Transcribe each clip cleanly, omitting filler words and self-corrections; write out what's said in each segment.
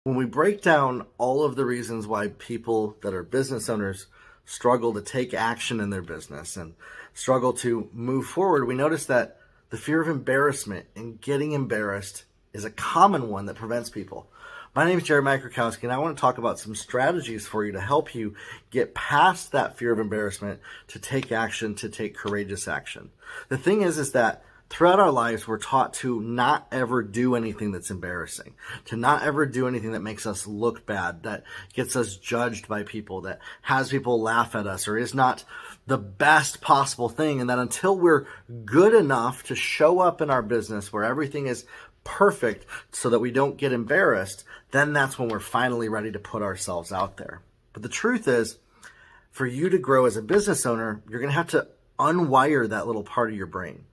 When we break down all of the reasons why people that are business owners struggle to take action in their business and struggle to move forward, we notice that the fear of embarrassment and getting embarrassed is a common one that prevents people. My name is Jeremiah Krakowski, and I want to talk about some strategies for you to help you get past that fear of embarrassment, to take action, to take courageous action. The thing is that throughout our lives, we're taught to not ever do anything that's embarrassing, to not ever do anything that makes us look bad, that gets us judged by people, that has people laugh at us, or is not the best possible thing. And that until we're good enough to show up in our business where everything is perfect so that we don't get embarrassed, then that's when we're finally ready to put ourselves out there. But the truth is, for you to grow as a business owner, you're going to have to unwire that little part of your brain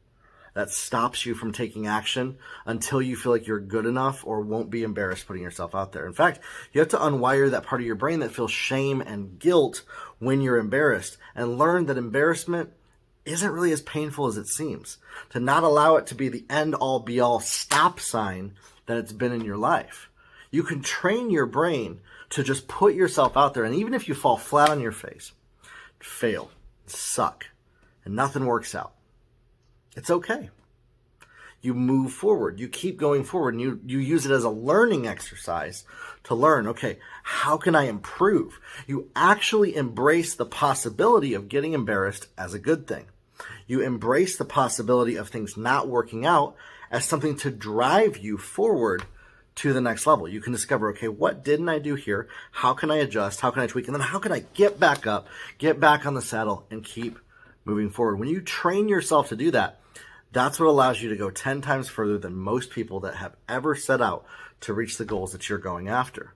that stops you from taking action until you feel like you're good enough or won't be embarrassed putting yourself out there. In fact, you have to unwire that part of your brain that feels shame and guilt when you're embarrassed, and learn that embarrassment isn't really as painful as it seems. To not allow it to be the end all be all stop sign that it's been in your life. You can train your brain to just put yourself out there, and even if you fall flat on your face, fail, suck, and nothing works out, it's okay. You move forward. You keep going forward, and you use it as a learning exercise to learn, okay, how can I improve? You actually embrace the possibility of getting embarrassed as a good thing. You embrace the possibility of things not working out as something to drive you forward to the next level. You can discover, okay, what didn't I do here? How can I adjust? How can I tweak? And then how can I get back up, get back on the saddle, and keep moving forward? When you train yourself to do that, that's what allows you to go 10 times further than most people that have ever set out to reach the goals that you're going after.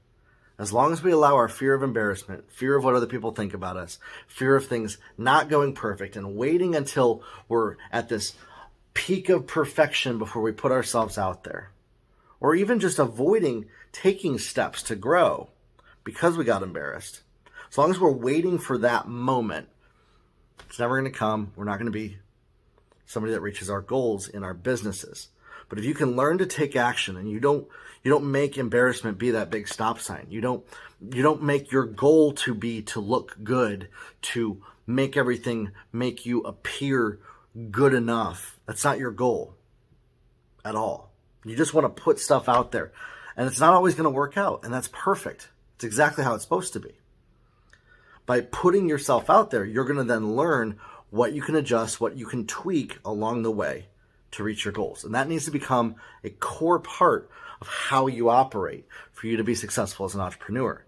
As long as we allow our fear of embarrassment, fear of what other people think about us, fear of things not going perfect, and waiting until we're at this peak of perfection before we put ourselves out there, or even just avoiding taking steps to grow because we got embarrassed, as long as we're waiting for that moment, it's never going to come. We're not going to be somebody that reaches our goals in our businesses. But if you can learn to take action, and you don't make embarrassment be that big stop sign. You don't make your goal to be to look good, to make everything make you appear good enough. That's not your goal at all. You just want to put stuff out there, and it's not always going to work out, and that's perfect. It's exactly how it's supposed to be. By putting yourself out there, you're going to then learn what you can adjust, what you can tweak along the way to reach your goals. And that needs to become a core part of how you operate for you to be successful as an entrepreneur.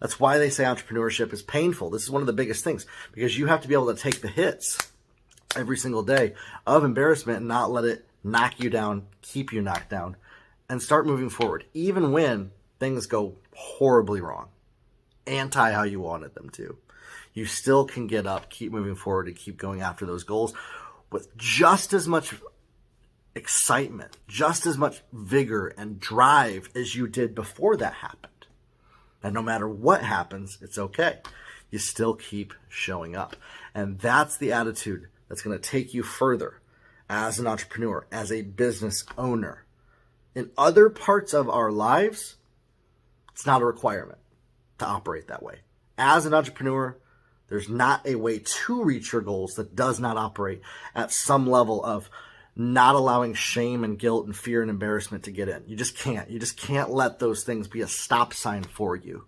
That's why they say entrepreneurship is painful. This is one of the biggest things, because you have to be able to take the hits every single day of embarrassment and not let it knock you down, keep you knocked down, and start moving forward, even when things go horribly wrong, anti how you wanted them to. You still can get up, keep moving forward, and keep going after those goals with just as much excitement, just as much vigor and drive as you did before that happened. And no matter what happens, it's okay. You still keep showing up. And that's the attitude that's going to take you further as an entrepreneur, as a business owner. In other parts of our lives, it's not a requirement to operate that way. As an entrepreneur, there's not a way to reach your goals that does not operate at some level of not allowing shame and guilt and fear and embarrassment to get in. You just can't. You just can't let those things be a stop sign for you.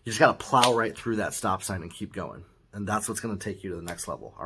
You just got to plow right through that stop sign and keep going. And that's what's going to take you to the next level. All right.